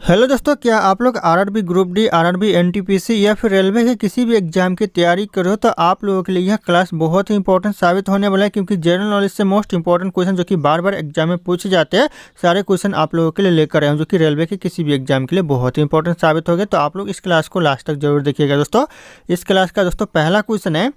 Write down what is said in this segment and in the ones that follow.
Hello दोस्तों, क्या आप लोग RRB group D, RRB NTPC या फिर रेलवे के किसी भी एग्जाम की तैयारी कर रहे हो तो आप लोगों के लिए यह क्लास बहुत ही इंपॉर्टेंट साबित होने वाला है, क्योंकि जनरल नॉलेज से मोस्ट इंपॉर्टेंट क्वेश्चन जो कि बार बार एग्जाम में पूछे जाते हैं, सारे क्वेश्चन आप लोगों के लिए लेकर आए हैं, जो कि रेलवे के किसी भी एग्जाम के लिए बहुत ही इंपॉर्टेंट साबित हो गए। तो आप लोग इस क्लास को लास्ट तक जरूर देखिएगा। दोस्तों, इस क्लास का पहला क्वेश्चन है,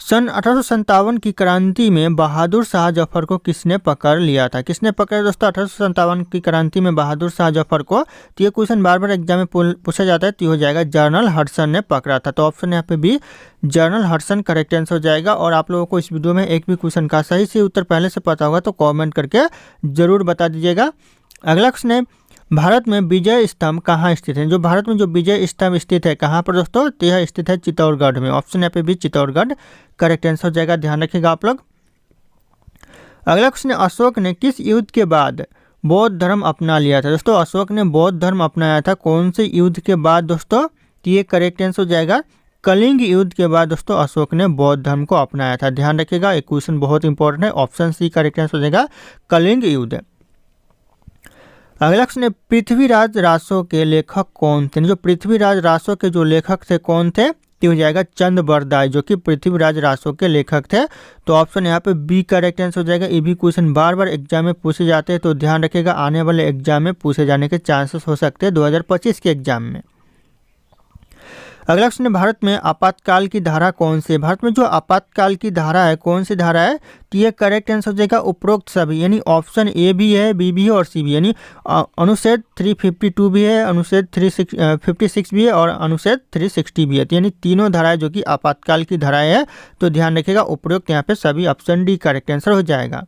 सन 1857 की क्रांति में बहादुर शाह जफर को किसने पकड़ लिया था? किसने पकड़ा दोस्तों 1857 की क्रांति में बहादुर शाह जफर को? तो ये क्वेश्चन बार बार एग्जाम में पूछा जाता है, तो हो जाएगा जनरल हडसन ने पकड़ा था। तो ऑप्शन यहाँ पे भी जनरल हडसन करेक्ट आंसर हो जाएगा। और आप लोगों को इस वीडियो में एक भी क्वेश्चन का सही से उत्तर पहले से पता होगा तो कॉमेंट करके जरूर बता दीजिएगा। अगला क्वेश्चन है, भारत में विजय स्तंभ कहाँ स्थित है? जो भारत में जो विजय स्तंभ स्थित है कहाँ पर दोस्तों? तो यह स्थित है चित्तौड़गढ़ में। ऑप्शन यहाँ पे भी चित्तौड़गढ़ करेक्ट आंसर हो जाएगा, ध्यान रखिएगा आप लोग। अगला क्वेश्चन है, अशोक ने किस युद्ध के बाद बौद्ध धर्म अपना लिया था? दोस्तों, अशोक ने बौद्ध धर्म अपनाया था कौन से युद्ध के बाद दोस्तों? तो ये करेक्ट आंसर हो जाएगा, कलिंग युद्ध के बाद दोस्तों अशोक ने बौद्ध धर्म को अपनाया था। ध्यान रखिएगा, एक क्वेश्चन बहुत इंपॉर्टेंट है। ऑप्शन सी करेक्ट आंसर हो जाएगा, कलिंग युद्ध। अगला क्वेश्चन है, पृथ्वीराज रासो के लेखक कौन थे? जो पृथ्वीराज रासो के जो लेखक थे कौन थे? तो हो जाएगा चंद बरदाई, जो कि पृथ्वीराज रासो के लेखक थे। तो ऑप्शन यहाँ पे बी करेक्ट आंसर हो जाएगा। ये भी क्वेश्चन बार बार एग्जाम में पूछे जाते हैं, तो ध्यान रखिएगा, आने वाले एग्जाम में पूछे जाने के चांसेस हो सकते हैं 2025 के एग्जाम में। अगला क्वेश्चन है, भारत में आपातकाल की धारा कौन सी है? भारत में जो आपातकाल की धारा है कौन सी धारा है? तो ये करेक्ट आंसर हो जाएगा उपरोक्त सभी, यानी ऑप्शन ए भी है, बी भी है और सी भी, यानी अनुच्छेद 352 भी है, अनुच्छेद 356 भी है और अनुच्छेद 360 भी है। तो यानी तीनों धाराएं जो कि आपातकाल की धाराएं है। तो ध्यान रखिएगा, उपरोक्त यहाँ पे सभी, ऑप्शन डी करेक्ट आंसर हो जाएगा।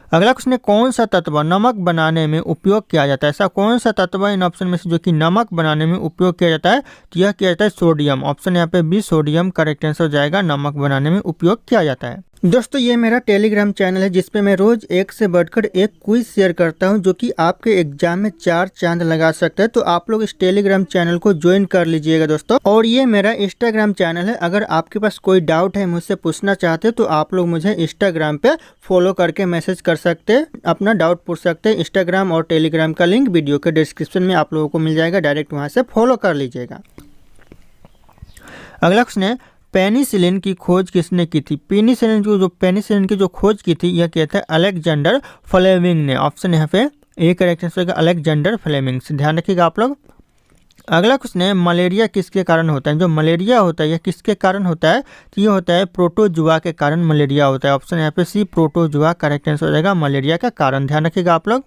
अगला क्वेश्चन है, कौन सा तत्व नमक बनाने में उपयोग किया जाता है? ऐसा कौन सा तत्व इन ऑप्शन में से जो कि नमक बनाने में उपयोग किया जाता है? तो यह किया जाता है सोडियम। ऑप्शन यहाँ पे भी सोडियम करेक्ट आंसर हो जाएगा, नमक बनाने में उपयोग किया जाता है। दोस्तों, ये मेरा टेलीग्राम चैनल है जिसपे मैं रोज एक से बढ़कर एक क्विज शेयर करता हूं, जो कि आपके एग्जाम में 4 चांद लगा सकता है। तो आप लोग इस टेलीग्राम चैनल को ज्वाइन कर लीजिएगा दोस्तों। और ये मेरा इंस्टाग्राम चैनल है, अगर आपके पास कोई डाउट है, मुझसे पूछना चाहते हैं, तो आप लोग मुझे इंस्टाग्राम पे फॉलो करके मैसेज कर सकते हैं, अपना डाउट पूछ सकते हैं। इंस्टाग्राम और टेलीग्राम का लिंक वीडियो के डिस्क्रिप्शन में आप लोगों को मिल जाएगा, डायरेक्ट वहाँ से फॉलो कर लीजिएगा। अगला क्वेश्चन है, पेनिसिलिन की खोज किसने की थी? पेनिसिलिन की जो खोज की थी यह क्या था? अलेक्जेंडर फ्लेमिंग ने। ऑप्शन यहाँ पे ए करेक्ट आंसर है, अलेक्जेंडर फ्लेमिंग से। ध्यान रखिएगा आप लोग। अगला क्वेश्चन है, मलेरिया किसके कारण होता है? जो मलेरिया होता है यह किसके कारण होता है? तो ये होता है प्रोटोजुआ के कारण मलेरिया होता है। ऑप्शन यहाँ पे सी प्रोटोजुआ करेक्ट आंसर हो जाएगा, मलेरिया का कारण। ध्यान रखिएगा आप लोग।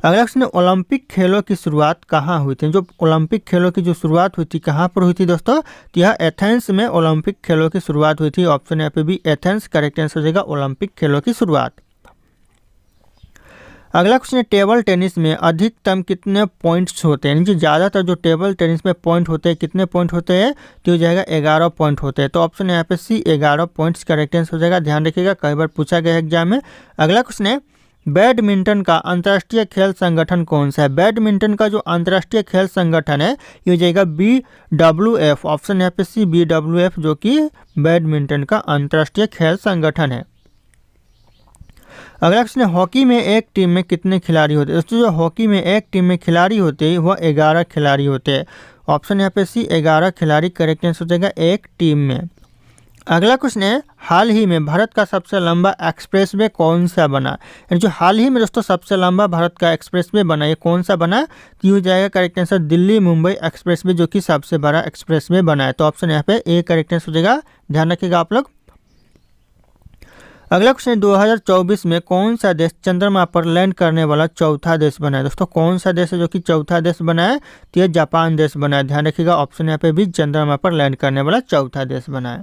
अगला क्वेश्चन है, ओलंपिक खेलों की शुरुआत कहाँ हुई थी? जो ओलंपिक खेलों की जो शुरुआत हुई थी कहाँ पर हुई थी दोस्तों? तो यह एथेंस में ओलंपिक खेलों की शुरुआत हुई थी। ऑप्शन यहाँ पे भी एथेंस करेक्ट आंसर हो जाएगा, ओलंपिक खेलों की शुरुआत। अगला क्वेश्चन है, टेबल टेनिस में अधिकतम कितने पॉइंट्स होते हैं? जो ज़्यादातर जो टेबल टेनिस में पॉइंट होते हैं, कितने पॉइंट होते हैं? तो हो जाएगा 11 पॉइंट होते हैं। तो ऑप्शन यहाँ पे सी 11 पॉइंट्स करेक्ट आंसर हो जाएगा। ध्यान रखिएगा, कई बार पूछा गया है एग्जाम में। अगला क्वेश्चन है, बैडमिंटन का अंतर्राष्ट्रीय खेल संगठन कौन सा है? बैडमिंटन का जो अंतर्राष्ट्रीय खेल संगठन है ये हो जाएगा BWF। ऑप्शन यहाँ पे सी BWF, जो कि बैडमिंटन का अंतर्राष्ट्रीय खेल संगठन है। अगला क्वेश्चन है, हॉकी में एक टीम में कितने खिलाड़ी होते हैं? दोस्तों, जो हॉकी में एक टीम में खिलाड़ी होते हैं वह 11 खिलाड़ी होते हैं। ऑप्शन यहाँ पे सी 11 खिलाड़ी करेक्ट आंसर हो जाएगा एक टीम में। अगला क्वेश्चन है, हाल ही में भारत का सबसे लंबा एक्सप्रेसवे कौन सा बना? जो हाल ही में दोस्तों सबसे लंबा भारत का एक्सप्रेसवे बना, ये कौन सा बना? तो हो जाएगा correct answer Delhi Mumbai expressway, जो कि सबसे बड़ा एक्सप्रेसवे बना है। तो ऑप्शन यहाँ पे ए करेक्ट आंसर हो जाएगा, ध्यान रखिएगा आप लोग। अगला क्वेश्चन, 2024 में कौन सा देश चंद्रमा पर लैंड करने वाला चौथा देश बना है? दोस्तों, कौन सा देश है जो कि चौथा देश बना है? तो ये जापान देश बना है। ध्यान रखिएगा, ऑप्शन यहाँ पे भी चंद्रमा पर लैंड करने वाला चौथा देश बना है।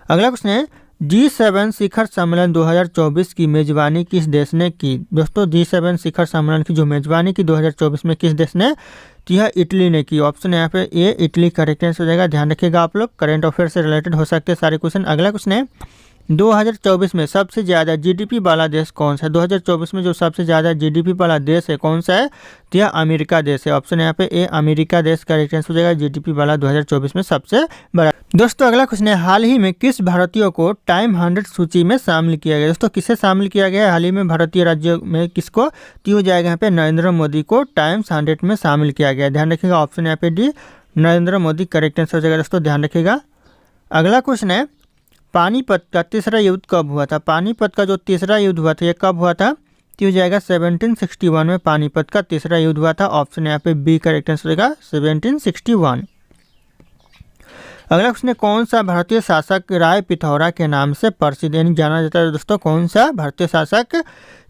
अगला क्वेश्चन है, G7 शिखर सम्मेलन 2024 की मेजबानी किस देश ने की? दोस्तों, G7 शिखर सम्मेलन की जो मेजबानी की 2024 में किस देश ने? तो यह इटली ने की। ऑप्शन यहाँ पे ए इटली करेक्ट आंसर हो जाएगा। ध्यान रखिएगा आप लोग, करंट अफेयर से रिलेटेड हो सकते हैं सारे क्वेश्चन। अगला क्वेश्चन है, 2024 में सबसे ज़्यादा जीडीपी वाला देश कौन सा है? 2024 में जो सबसे ज़्यादा जीडीपी वाला देश है कौन सा है? तो यह अमेरिका देश है। ऑप्शन यहाँ पे ए अमेरिका देश करेक्ट आंसर हो जाएगा। जीडीपी वाला 2024 में सबसे बड़ा। दोस्तों अगला क्वेश्चन है, हाल ही में किस भारतीय को टाइम 100 सूची में शामिल किया गया? दोस्तों किसे शामिल किया गया है हाल ही में भारतीय राज्यों में? किसको? तो हो जाएगा यहाँ पे नरेंद्र मोदी को टाइम्स 100 में शामिल किया गया। ध्यान रखिएगा, ऑप्शन यहाँ पे D Narendra Modi correct answer हो जाएगा। दोस्तों ध्यान रखिएगा। अगला क्वेश्चन है, पानीपत का तीसरा युद्ध कब हुआ था? पानीपत का जो तीसरा युद्ध हुआ था ये कब हुआ था? तो हो जाएगा 1761 में पानीपत का तीसरा युद्ध हुआ था। ऑप्शन यहाँ पे बी करेक्ट आंसर हो जाएगा 1761। अगला क्वेश्चन है, कौन सा भारतीय शासक राय पिथौरा के नाम से प्रसिद्ध यानी जाना जाता है? दोस्तों कौन सा भारतीय शासक?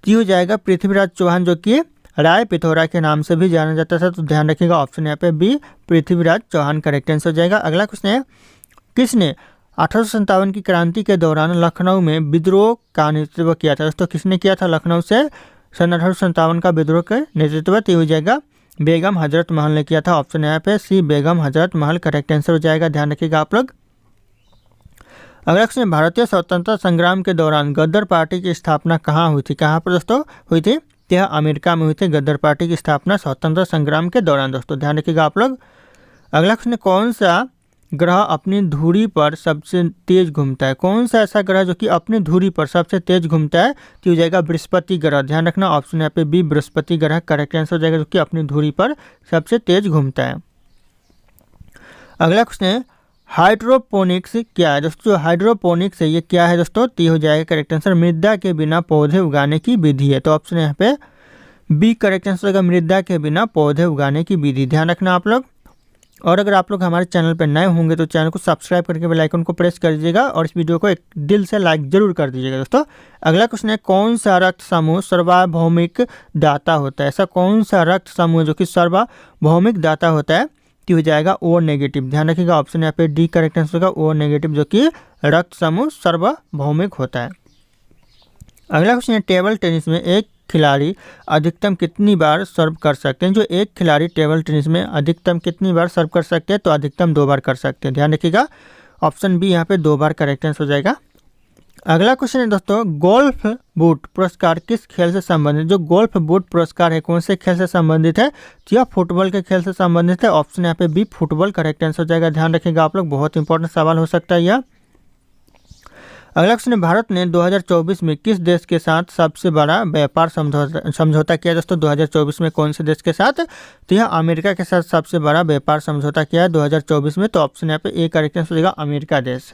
तो हो जाएगा पृथ्वीराज चौहान, जो कि राय पिथौरा के नाम से भी जाना जाता था। तो ध्यान रखिएगा, ऑप्शन यहाँ पे B Prithviraj Chauhan correct answer हो जाएगा। अगला क्वेश्चन है, किसने 1857 की क्रांति के दौरान लखनऊ में विद्रोह का नेतृत्व किया था? दोस्तों किसने किया था लखनऊ से सन 1857 का विद्रोह का नेतृत्व? तो हो जाएगा बेगम हजरत महल ने किया था। ऑप्शन यहाँ पे सी बेगम हजरत महल करेक्ट आंसर हो जाएगा। ध्यान रखिएगा आप लोग। अगला क्वेश्चन, भारतीय स्वतंत्रता संग्राम के दौरान गद्दर पार्टी की स्थापना कहाँ हुई थी? कहाँ पर दोस्तों हुई थी? यह अमेरिका में हुई थी गद्दर पार्टी की स्थापना स्वतंत्रता संग्राम के दौरान। दोस्तों ध्यान रखिएगा आप लोग। अगला क्वेश्चन, कौन सा ग्रह अपनी धुरी पर सबसे तेज घूमता है? कौन सा ऐसा ग्रह जो कि अपनी धुरी पर सबसे तेज घूमता है? तो हो जाएगा बृहस्पति ग्रह। ध्यान रखना, ऑप्शन यहाँ पे बी बृहस्पति ग्रह करेक्ट आंसर हो जाएगा, जो कि अपनी धुरी पर सबसे तेज घूमता है। अगला क्वेश्चन है, हाइड्रोपोनिक्स क्या है? दोस्तों जो हाइड्रोपोनिक्स है ये क्या है दोस्तों? तो हो जाएगा करेक्ट आंसर मृदा के बिना पौधे उगाने की विधि है। तो ऑप्शन यहाँ पे बी करेक्ट आंसर होगा, मृदा के बिना पौधे उगाने की विधि। ध्यान रखना आप लोग। और अगर आप लोग हमारे चैनल पर नए होंगे तो चैनल को सब्सक्राइब करके बेल आइकन को प्रेस कर दीजिएगा और इस वीडियो को एक दिल से लाइक जरूर कर दीजिएगा। दोस्तों अगला क्वेश्चन है, कौन सा रक्त समूह सार्वभौमिक दाता होता है? ऐसा कौन सा रक्त समूह जो कि सार्वभौमिक दाता होता है? तो हो जाएगा ओ नेगेटिव। ध्यान रखिएगा, ऑप्शन यहाँ पे डी करेक्ट आंसर होगा ओ नेगेटिव, जो कि रक्त समूह सार्वभौमिक होता है। अगला क्वेश्चन है, टेबल टेनिस में एक खिलाड़ी अधिकतम कितनी बार सर्व कर सकते हैं? जो एक खिलाड़ी टेबल टेनिस में अधिकतम कितनी बार सर्व कर सकते हैं? तो अधिकतम 2 बार कर सकते हैं। ध्यान रखिएगा, ऑप्शन बी यहाँ पे 2 बार करेक्ट आंसर हो जाएगा। अगला क्वेश्चन है दोस्तों, गोल्फ बूट पुरस्कार किस खेल से संबंधित? जो गोल्फ बूट पुरस्कार है कौन से खेल से संबंधित है? तो यह फुटबॉल के खेल से संबंधित है। ऑप्शन यहाँ पे बी फुटबॉल करेक्ट आंसर हो जाएगा। ध्यान रखिएगा आप लोग, बहुत इंपॉर्टेंट सवाल हो सकता है यह। अगला क्वेश्चन है, भारत ने 2024 में किस देश के साथ सबसे बड़ा व्यापार समझौता किया? दोस्तों 2024 में कौन से देश के साथ? तो यह अमेरिका के साथ सबसे बड़ा व्यापार समझौता किया है 2024 में। तो ऑप्शन यहाँ पे ए करेक्ट आंसर हो जाएगा, अमेरिका देश।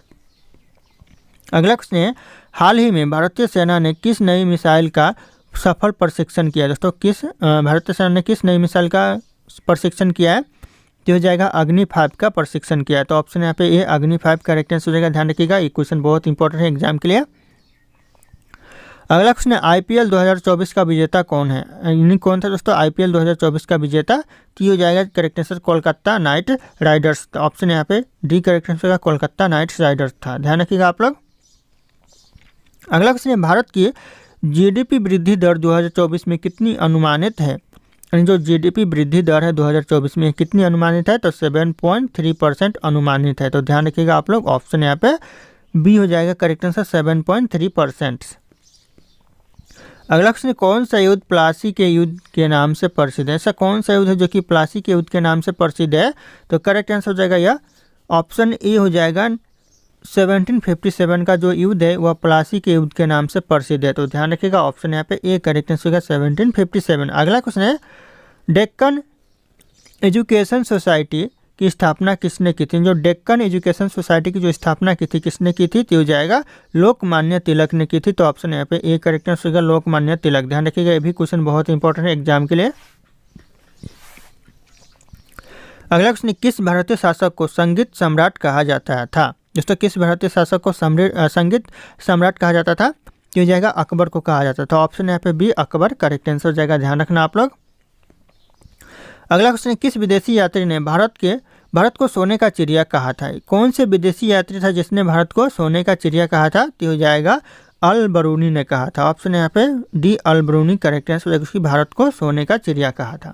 अगला क्वेश्चन है, हाल ही में भारतीय सेना ने किस नई मिसाइल का सफल प्रशिक्षण किया? दोस्तों किस भारतीय सेना ने किस नई मिसाइल का प्रशिक्षण किया है? तो हो जाएगा अग्नि 5 का प्रशिक्षण किया है। तो ऑप्शन यहाँ पे ए अग्नि 5 करेक्ट आंसर हो जाएगा। ध्यान रखिएगा, ये क्वेश्चन बहुत इंपॉर्टेंट है एग्जाम के लिए। अगला क्वेश्चन है, आईपीएल 2024 का विजेता कौन है? यानी कौन था दोस्तों आईपीएल 2024 का विजेता? तो हो जाएगा correct answer Kolkata night Riders. Option यहाँ पे डी करेक्ट आंसर होगा, कोलकाता नाइट राइडर्स था। ध्यान रखिएगा आप लोग। अगला क्वेश्चन है, भारत की जीडीपी वृद्धि दर 2024 में कितनी अनुमानित है? जो जीडीपी वृद्धि दर है 2024 में कितनी अनुमानित है? तो 7.3% अनुमानित है। तो ध्यान रखिएगा आप लोग, ऑप्शन यहाँ पे बी हो जाएगा करेक्ट आंसर 7.3%। अगला क्वेश्चन, कौन सा युद्ध प्लासी के युद्ध के नाम से प्रसिद्ध है? ऐसा कौन सा युद्ध है जो कि प्लासी के युद्ध के नाम से प्रसिद्ध है? तो करेक्ट आंसर हो जाएगा यह ऑप्शन ए हो जाएगा, 1757 का जो युद्ध है वह प्लासी के युद्ध के नाम से प्रसिद्ध है। तो ध्यान रखिएगा, ऑप्शन यहाँ पे ए करेक्ट आंसर होगा 1757। अगला क्वेश्चन है, डेक्कन एजुकेशन सोसाइटी की स्थापना किसने की थी? जो डेक्कन एजुकेशन सोसाइटी की जो स्थापना की थी किसने की थी? तो हो जाएगा लोकमान्य तिलक ने की थी। तो ऑप्शन यहाँ पे ए करेक्ट आंसर होगा लोकमान्य तिलक। ध्यान रखिएगा, ये भी क्वेश्चन बहुत इंपॉर्टेंट है एग्जाम के लिए। अगला क्वेश्चन, किस भारतीय शासक को संगीत सम्राट कहा जाता था? दोस्तों किस भारतीय शासक को संगीत सम्राट कहा जाता था? तो हो जाएगा अकबर को कहा जाता था। ऑप्शन यहाँ पे बी अकबर करेक्ट आंसर हो जाएगा। ध्यान रखना आप लोग। अगला क्वेश्चन है, किस विदेशी यात्री ने भारत को सोने का चिड़िया कहा था? कौन से विदेशी यात्री था जिसने भारत को सोने का चिड़िया कहा था? तो हो जाएगा अल बरूनी ने कहा था। ऑप्शन यहाँ पे डी अल बरूनी करेक्ट आंसर हो जाएगा, उसकी भारत को सोने का चिड़िया कहा था।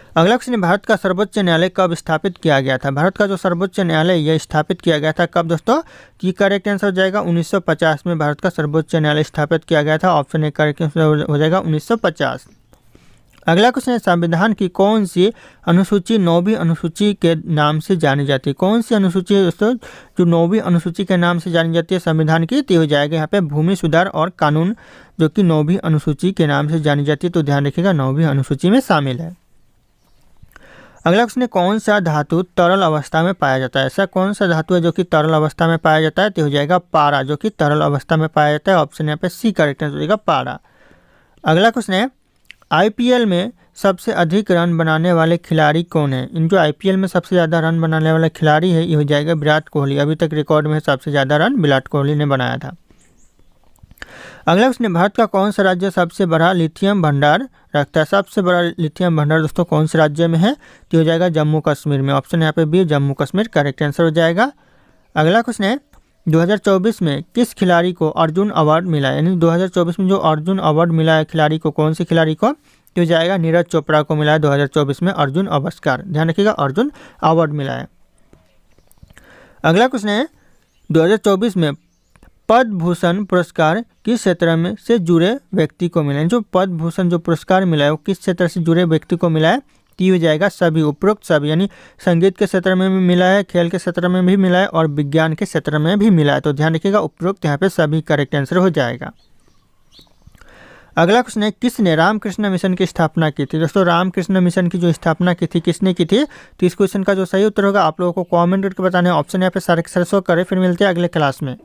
अगला क्वेश्चन है, भारत का सर्वोच्च न्यायालय कब स्थापित किया गया था? भारत का जो सर्वोच्च न्यायालय यह स्थापित किया गया था कब दोस्तों? कि करेक्ट आंसर हो जाएगा 1950 में भारत का सर्वोच्च न्यायालय स्थापित किया गया था। ऑप्शन ए करेक्ट आंसर हो जाएगा 1950। अगला क्वेश्चन है, संविधान की कौन सी अनुसूची 9वीं अनुसूची के नाम से जानी जाती है? कौन सी अनुसूची है दोस्तों जो 9वीं अनुसूची के नाम से जानी जाती है संविधान की? तो हो जाएगा यहाँ पे भूमि सुधार और कानून, जो कि 9वीं अनुसूची के नाम से जानी जाती है। तो ध्यान रखिएगा 9वीं अनुसूची में शामिल है। अगला क्वेश्चन है, कौन सा धातु तरल अवस्था में पाया जाता है? ऐसा कौन सा धातु है जो कि तरल अवस्था में पाया जाता है? तो हो जाएगा पारा, जो कि तरल अवस्था में पाया जाता है। ऑप्शन यहाँ पे सी करेक्ट आंसर हो जाएगा पारा। अगला क्वेश्चन है, आईपीएल में सबसे अधिक रन बनाने वाले खिलाड़ी कौन है? इन जो आईपीएल में सबसे ज़्यादा रन बनाने वाला खिलाड़ी है ये हो जाएगा विराट कोहली। अभी तक रिकॉर्ड में सबसे ज़्यादा रन विराट कोहली ने बनाया था। अगला क्वेश्चन है, भारत का कौन सा राज्य सबसे बड़ा लिथियम भंडार रखता है? सबसे बड़ा लिथियम भंडार दोस्तों कौन से राज्य में है? तो हो जाएगा जम्मू कश्मीर में। ऑप्शन यहाँ पे B Jammu Kashmir correct answer हो जाएगा। अगला क्वेश्चन है, 2024 में किस खिलाड़ी को अर्जुन अवार्ड मिला? यानी 2024 में जो अर्जुन अवार्ड मिला है खिलाड़ी को, कौन से खिलाड़ी को? तो जाएगा नीरज चोपड़ा को मिला है 2024 में अर्जुन पुरस्कार। ध्यान रखिएगा अर्जुन अवार्ड मिला है। अगला क्वेश्चन है, 2024 में पद्म भूषण पुरस्कार किस क्षेत्र में से जुड़े व्यक्ति को मिला है? जो पद्म भूषण जो पुरस्कार मिला है वो किस क्षेत्र से जुड़े व्यक्ति को मिला है? तो हो जाएगा सभी, उपरोक्त सभी, यानी संगीत के क्षेत्र में भी मिला है, खेल के क्षेत्र में भी मिला है और विज्ञान के क्षेत्र में भी मिला है। तो ध्यान रखिएगा उपरोक्त यहाँ पे सभी करेक्ट आंसर हो जाएगा। अगला क्वेश्चन है, किसने रामकृष्ण मिशन की स्थापना की थी? दोस्तों रामकृष्ण मिशन की जो स्थापना की थी किसने की थी? तो इस क्वेश्चन का जो सही उत्तर होगा आप लोगों को कमेंट करके बताना है। ऑप्शन यहाँ पे सारे शो करे। फिर मिलते हैं अगले क्लास में।